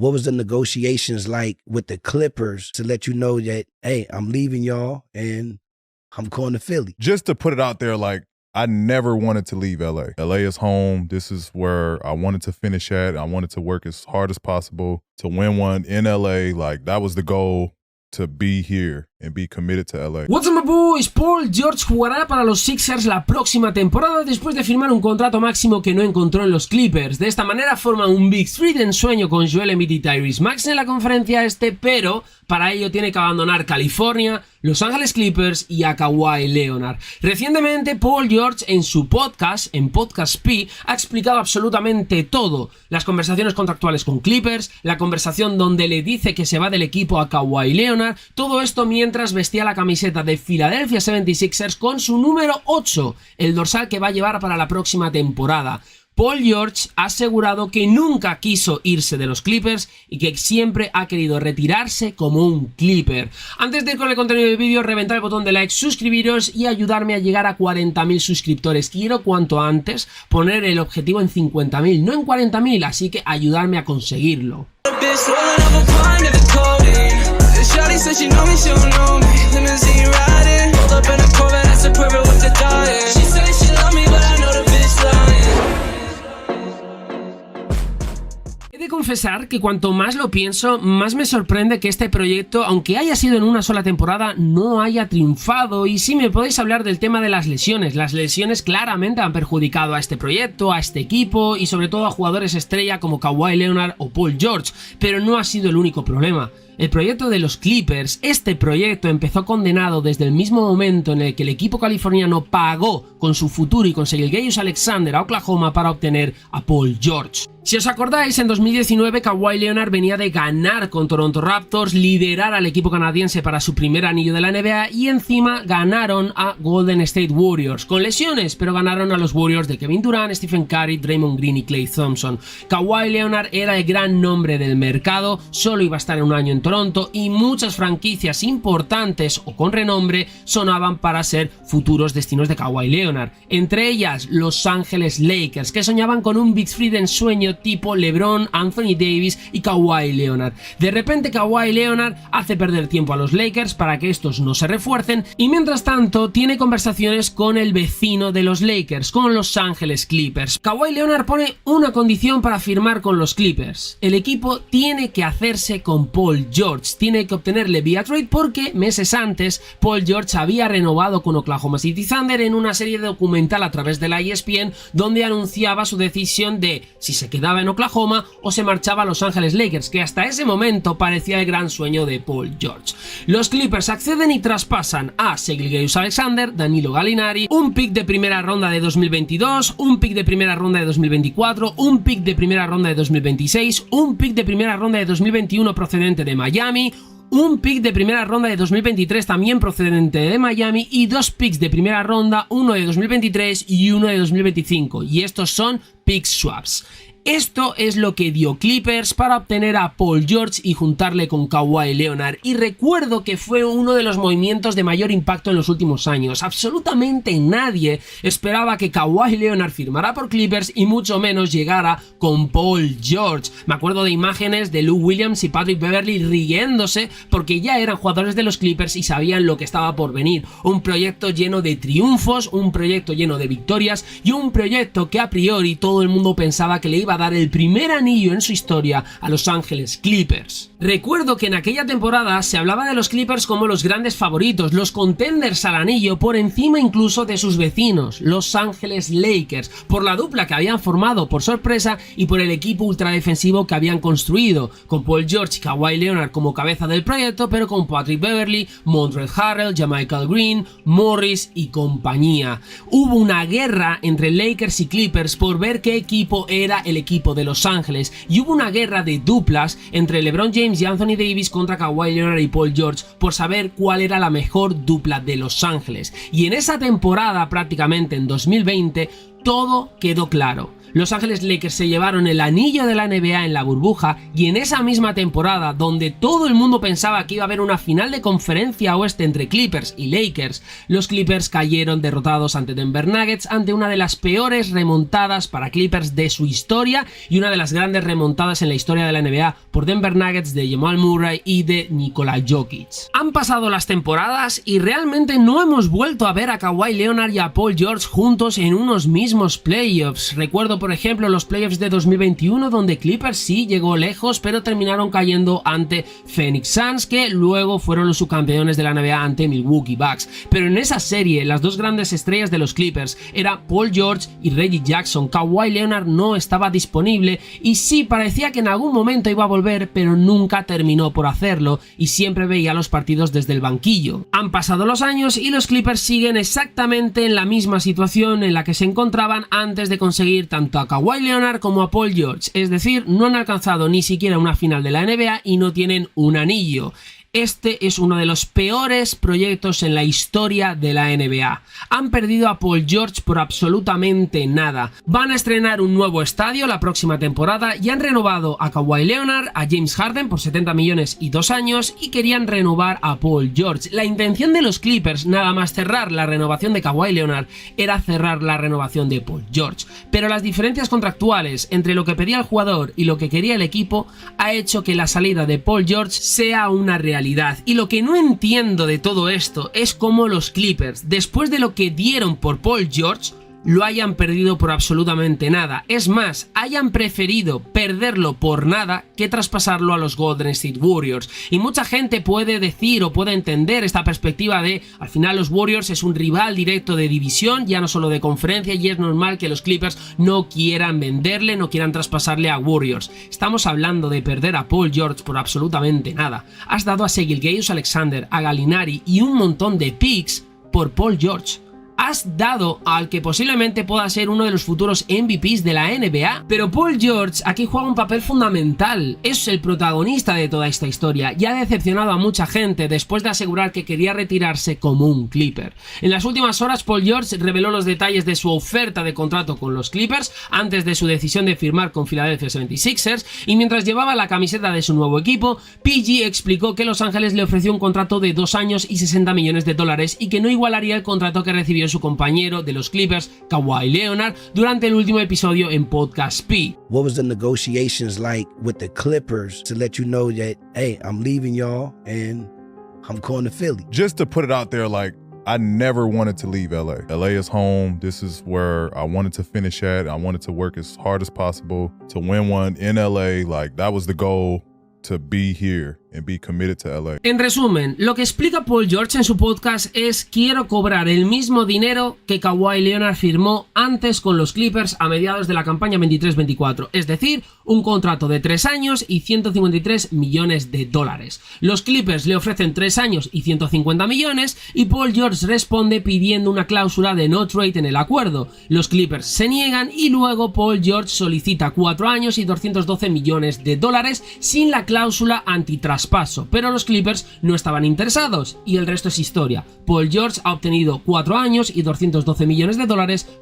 what was the negotiations like with the Clippers to let you know that, hey, I'm leaving y'all and I'm going to Philly? Just to put it out there, like, I never wanted to leave LA. LA is home. This is where I wanted to finish at. I wanted to work as hard as possible to win one in LA. Like, that was the goal, to be here and be committed to LA. What's up, my boys? Paul George jugará para los Sixers la próxima temporada después de firmar un contrato máximo que no encontró en los Clippers. De esta manera forma un Big Three de ensueño con Joel Embiid y Tyrese Maxey en la conferencia este, pero para ello tiene que abandonar California, Los Ángeles Clippers y a Kawhi Leonard. Recientemente Paul George en su podcast, en Podcast P, ha explicado absolutamente todo. Las conversaciones contractuales con Clippers, la conversación donde le dice que se va del equipo a Kawhi Leonard, todo esto mientras vestía la camiseta de Philadelphia 76ers con su número 8, el dorsal que va a llevar para la próxima temporada. Paul George ha asegurado que nunca quiso irse de los Clippers y que siempre ha querido retirarse como un Clipper. Antes de ir con el contenido del vídeo, reventar el botón de like, suscribiros y ayudarme a llegar a 40.000 suscriptores. Quiero cuanto antes poner el objetivo en 50.000, no en 40.000, así que ayudarme a conseguirlo. Shawty said she know me, she don't know me. Limousine riding, pulled up in a Corvette, that's a perfect with the diet. She said she love me, but I know the bitch lying. He de confesar que cuanto más lo pienso, más me sorprende que este proyecto, aunque haya sido en una sola temporada, no haya triunfado. Y sí, me podéis hablar del tema de las lesiones. Las lesiones claramente han perjudicado a este proyecto, a este equipo y sobre todo a jugadores estrella como Kawhi Leonard o Paul George, pero no ha sido el único problema. El proyecto de los Clippers, este proyecto empezó condenado desde el mismo momento en el que el equipo californiano pagó con su futuro y con Gilgeous-Alexander a Oklahoma para obtener a Paul George. Si os acordáis, en 2019 Kawhi Leonard venía de ganar con Toronto Raptors, liderar al equipo canadiense para su primer anillo de la NBA y encima ganaron a Golden State Warriors, con lesiones, pero ganaron a los Warriors de Kevin Durant, Stephen Curry, Draymond Green y Klay Thompson. Kawhi Leonard era el gran nombre del mercado, solo iba a estar en un año en Toronto y muchas franquicias importantes o con renombre sonaban para ser futuros destinos de Kawhi Leonard, entre ellas Los Ángeles Lakers, que soñaban con un Big Three de ensueño tipo LeBron, Anthony Davis y Kawhi Leonard. De repente Kawhi Leonard hace perder tiempo a los Lakers para que estos no se refuercen y mientras tanto tiene conversaciones con el vecino de los Lakers, con Los Ángeles Clippers. Kawhi Leonard pone una condición para firmar con los Clippers: el equipo tiene que hacerse con Paul George, tiene que obtenerle vía trade porque meses antes Paul George había renovado con Oklahoma City Thunder en una serie documental a través de la ESPN donde anunciaba su decisión de si se quedaba en Oklahoma o se marchaba a Los Ángeles Lakers, que hasta ese momento parecía el gran sueño de Paul George. Los Clippers acceden y traspasan a Gilgeous-Alexander, Danilo Gallinari, un pick de primera ronda de 2022, un pick de primera ronda de 2024, un pick de primera ronda de 2026, un pick de primera ronda de 2021 procedente de Miami, un pick de primera ronda de 2023 también procedente de Miami y dos picks de primera ronda, uno de 2023 y uno de 2025, y estos son pick swaps. Esto es lo que dio Clippers para obtener a Paul George y juntarle con Kawhi Leonard, y recuerdo que fue uno de los movimientos de mayor impacto en los últimos años. Absolutamente nadie esperaba que Kawhi Leonard firmara por Clippers y mucho menos llegara con Paul George. Me acuerdo de imágenes de Lou Williams y Patrick Beverley riéndose porque ya eran jugadores de los Clippers y sabían lo que estaba por venir. Un proyecto lleno de triunfos, un proyecto lleno de victorias y un proyecto que a priori todo el mundo pensaba que le iba a dar el primer anillo en su historia a Los Ángeles Clippers. Recuerdo que en aquella temporada se hablaba de los Clippers como los grandes favoritos, los contenders al anillo, por encima incluso de sus vecinos, Los Ángeles Lakers, por la dupla que habían formado por sorpresa y por el equipo ultradefensivo que habían construido, con Paul George y Kawhi Leonard como cabeza del proyecto, pero con Patrick Beverley, Montrezl Harrell, JaMychal Green, Morris y compañía. Hubo una guerra entre Lakers y Clippers por ver qué equipo era el equipo de Los Ángeles, y hubo una guerra de duplas entre LeBron James y Anthony Davis contra Kawhi Leonard y Paul George por saber cuál era la mejor dupla de Los Ángeles, y en esa temporada, prácticamente en 2020, todo quedó claro. Los Ángeles Lakers se llevaron el anillo de la NBA en la burbuja y en esa misma temporada, donde todo el mundo pensaba que iba a haber una final de conferencia oeste entre Clippers y Lakers, los Clippers cayeron derrotados ante Denver Nuggets ante una de las peores remontadas para Clippers de su historia y una de las grandes remontadas en la historia de la NBA por Denver Nuggets de Jamal Murray y de Nikola Jokic. Han pasado las temporadas y realmente no hemos vuelto a ver a Kawhi Leonard y a Paul George juntos en unos mismos playoffs. Recuerdo por ejemplo los playoffs de 2021 donde Clippers sí llegó lejos pero terminaron cayendo ante Phoenix Suns, que luego fueron los subcampeones de la NBA ante Milwaukee Bucks. Pero en esa serie las dos grandes estrellas de los Clippers eran Paul George y Reggie Jackson. Kawhi Leonard no estaba disponible y sí parecía que en algún momento iba a volver, pero nunca terminó por hacerlo y siempre veía los partidos desde el banquillo. Han pasado los años y los Clippers siguen exactamente en la misma situación en la que se encontraban antes de conseguir tanto a Kawhi Leonard como a Paul George, es decir, no han alcanzado ni siquiera una final de la NBA y no tienen un anillo. Este es uno de los peores proyectos en la historia de la NBA. Han perdido a Paul George por absolutamente nada. Van a estrenar un nuevo estadio la próxima temporada y han renovado a Kawhi Leonard, a James Harden por 70 millones y 2 años y querían renovar a Paul George. La intención de los Clippers, nada más cerrar la renovación de Kawhi Leonard, era cerrar la renovación de Paul George. Pero las diferencias contractuales entre lo que pedía el jugador y lo que quería el equipo ha hecho que la salida de Paul George sea una realidad. Y lo que no entiendo de todo esto es cómo los Clippers, después de lo que dieron por Paul George, lo hayan perdido por absolutamente nada. Es más, hayan preferido perderlo por nada que traspasarlo a los Golden State Warriors. Y mucha gente puede decir o puede entender esta perspectiva de, al final los Warriors es un rival directo de división, ya no solo de conferencia, y es normal que los Clippers no quieran venderle, no quieran traspasarle a Warriors. Estamos hablando de perder a Paul George por absolutamente nada. Has dado a Shai Gilgeous-Alexander, a Gallinari y un montón de picks por Paul George. Has dado al que posiblemente pueda ser uno de los futuros MVPs de la NBA, pero Paul George aquí juega un papel fundamental, es el protagonista de toda esta historia y ha decepcionado a mucha gente después de asegurar que quería retirarse como un Clipper. En las últimas horas Paul George reveló los detalles de su oferta de contrato con los Clippers antes de su decisión de firmar con Philadelphia 76ers y mientras llevaba la camiseta de su nuevo equipo, PG explicó que Los Ángeles le ofreció un contrato de 2 años y $60 millones y que no igualaría el contrato que recibió su compañero de los Clippers, Kawhi Leonard, durante el último episodio en Podcast P. What was the negotiations like with the Clippers to let you know that, hey, I'm leaving y'all and I'm going to Philly? Just to put it out there, like, I never wanted to leave LA. LA is home. This is where I wanted to finish at. I wanted to work as hard as possible to win one in LA. Like, that was the goal, to be here and be committed to LA. En resumen, lo que explica Paul George en su podcast es: quiero cobrar el mismo dinero que Kawhi Leonard firmó antes con los Clippers a mediados de la campaña 23-24, es decir, un contrato de 3 años y $153 millones. Los Clippers le ofrecen 3 años y 150 millones y Paul George responde pidiendo una cláusula de no trade en el acuerdo. Los Clippers se niegan y luego Paul George solicita 4 años y $212 millones sin la cláusula antitraspaso, pero los Clippers no estaban interesados y el resto es historia. Paul George ha obtenido 4 años y $212 millones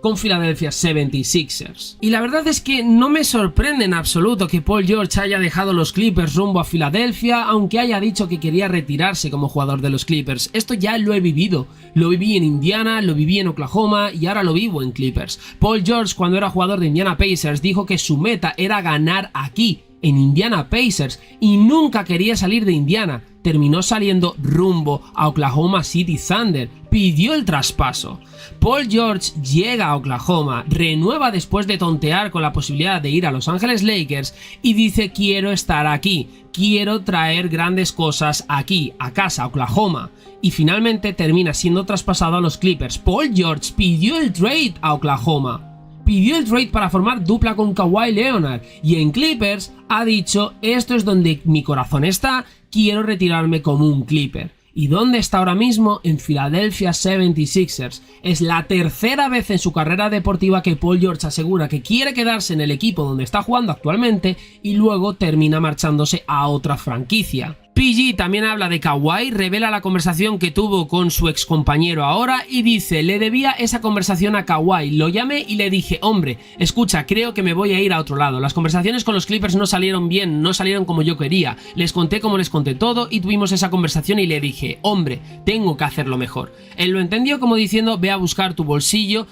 con Philadelphia 76ers. Y la verdad es que no me sorprende en absoluto que Paul George haya dejado los Clippers rumbo a Filadelfia, aunque haya dicho que quería retirarse como jugador de los Clippers. Esto ya lo he vivido. Lo viví en Indiana, lo viví en Oklahoma y ahora lo vivo en Clippers. Paul George, cuando era jugador de Indiana Pacers, dijo que su meta era ganar aquí, en Indiana Pacers, y nunca quería salir de Indiana. Terminó saliendo rumbo a Oklahoma City Thunder, pidió el traspaso. Paul George llega a Oklahoma, renueva después de tontear con la posibilidad de ir a Los Ángeles Lakers y dice: quiero estar aquí, quiero traer grandes cosas aquí, a casa, a Oklahoma. Y finalmente termina siendo traspasado a los Clippers. Paul George pidió el trade a Oklahoma. Pidió el trade para formar dupla con Kawhi Leonard y en Clippers ha dicho: esto es donde mi corazón está, quiero retirarme como un Clipper. ¿Y dónde está ahora mismo? En Philadelphia 76ers. Es la tercera vez en su carrera deportiva que Paul George asegura que quiere quedarse en el equipo donde está jugando actualmente y luego termina marchándose a otra franquicia. PG también habla de Kawhi, revela la conversación que tuvo con su ex compañero ahora y dice: le debía esa conversación a Kawhi, lo llamé y le dije: hombre, escucha, creo que me voy a ir a otro lado, las conversaciones con los Clippers no salieron bien, no salieron como yo quería, les conté como les conté todo y tuvimos esa conversación y le dije: hombre, tengo que hacerlo mejor. Él lo entendió como diciendo: ve a buscar tu bolsillo,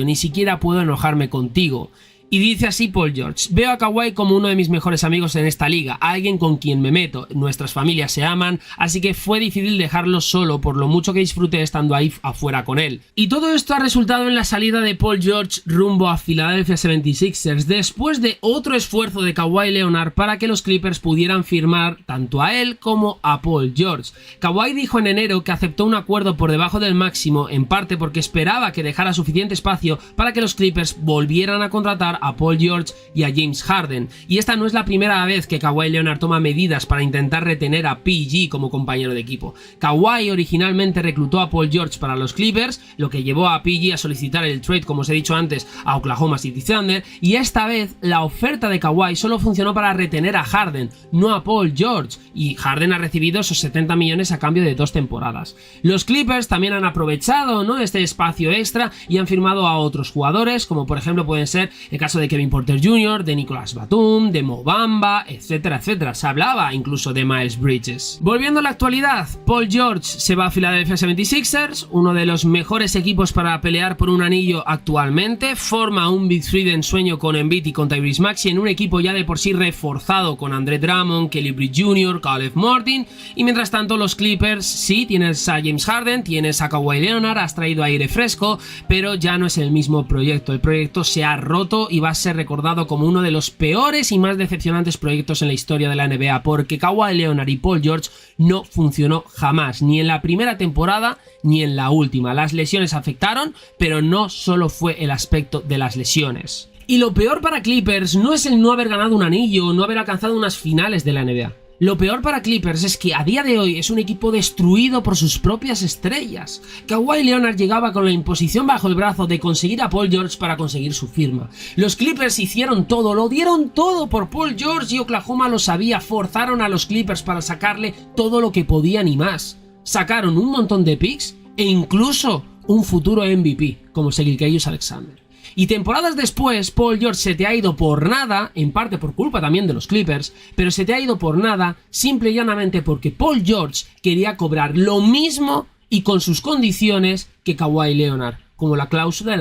ni siquiera puedo enojarme contigo. Y dice así Paul George: veo a Kawhi como uno de mis mejores amigos en esta liga, alguien con quien me meto, nuestras familias se aman, así que fue difícil dejarlo solo por lo mucho que disfruté estando ahí afuera con él. Y todo esto ha resultado en la salida de Paul George rumbo a Philadelphia 76ers, después de otro esfuerzo de Kawhi Leonard para que los Clippers pudieran firmar tanto a él como a Paul George. Kawhi dijo en enero que aceptó un acuerdo por debajo del máximo, en parte porque esperaba que dejara suficiente espacio para que los Clippers volvieran a contratar a Paul George y a James Harden, y esta no es la primera vez que Kawhi Leonard toma medidas para intentar retener a PG como compañero de equipo. Kawhi originalmente reclutó a Paul George para los Clippers, lo que llevó a PG a solicitar el trade, como os he dicho antes, a Oklahoma City Thunder, y esta vez la oferta de Kawhi solo funcionó para retener a Harden, no a Paul George, y Harden ha recibido esos 70 millones a cambio de 2 temporadas. Los Clippers también han aprovechado, ¿no?, este espacio extra y han firmado a otros jugadores, como por ejemplo pueden ser el caso de Kevin Porter Jr., de Nicolas Batum, de Mo Bamba, etcétera, etcétera. Se hablaba incluso de Miles Bridges. Volviendo a la actualidad, Paul George se va a Philadelphia 76ers, uno de los mejores equipos para pelear por un anillo actualmente, forma un Big Three de ensueño con Embiid y con Tyrese Maxey en un equipo ya de por sí reforzado con Andre Drummond, Kelly Oubre Jr., Caleb Martin, y mientras tanto los Clippers, sí, tienes a James Harden, tienes a Kawhi Leonard, has traído aire fresco, pero ya no es el mismo proyecto. El proyecto se ha roto y va a ser recordado como uno de los peores y más decepcionantes proyectos en la historia de la NBA, porque Kawhi Leonard y Paul George no funcionó jamás, ni en la primera temporada ni en la última. Las lesiones afectaron, pero no solo fue el aspecto de las lesiones. Y lo peor para Clippers no es el no haber ganado un anillo o no haber alcanzado unas finales de la NBA. Lo peor para Clippers es que a día de hoy es un equipo destruido por sus propias estrellas. Kawhi Leonard llegaba con la imposición bajo el brazo de conseguir a Paul George para conseguir su firma. Los Clippers hicieron todo, lo dieron todo por Paul George y Oklahoma lo sabía, forzaron a los Clippers para sacarle todo lo que podían y más. Sacaron un montón de picks e incluso un futuro MVP como Gilgeous Alexander. Y temporadas después, Paul George se te ha ido por nada, en parte por culpa también de los Clippers, pero se te ha ido por nada simple y llanamente porque Paul George quería cobrar lo mismo y con sus condiciones que Kawhi Leonard, como la cláusula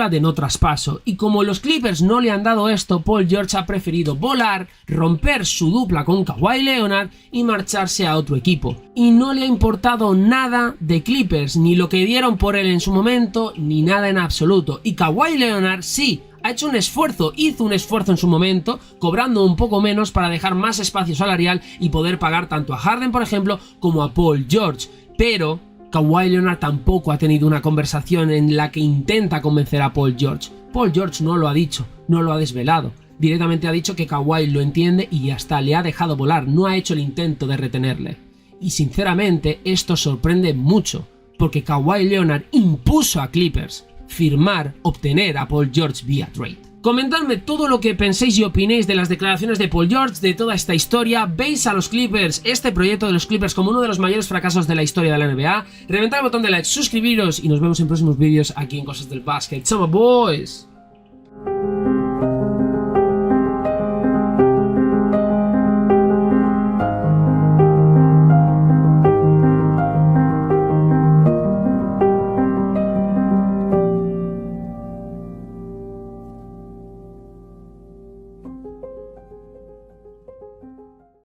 de no traspaso. Y como los Clippers no le han dado esto, Paul George ha preferido volar, romper su dupla con Kawhi Leonard y marcharse a otro equipo. Y no le ha importado nada de Clippers, ni lo que dieron por él en su momento, ni nada en absoluto. Y Kawhi Leonard sí, ha hecho un esfuerzo, hizo un esfuerzo en su momento, cobrando un poco menos para dejar más espacio salarial y poder pagar tanto a Harden, por ejemplo, como a Paul George. Pero Kawhi Leonard tampoco ha tenido una conversación en la que intenta convencer a Paul George. Paul George no lo ha dicho, no lo ha desvelado. Directamente ha dicho que Kawhi lo entiende y ya está, le ha dejado volar, no ha hecho el intento de retenerle. Y sinceramente esto sorprende mucho, porque Kawhi Leonard impuso a Clippers obtener a Paul George vía trade. Comentadme todo lo que penséis y opinéis de las declaraciones de Paul George, de toda esta historia. ¿Veis a los Clippers, este proyecto de los Clippers, como uno de los mayores fracasos de la historia de la NBA? Reventad el botón de like, suscribiros y nos vemos en próximos vídeos aquí en Cosas del Básquet. ¡Chao, boys!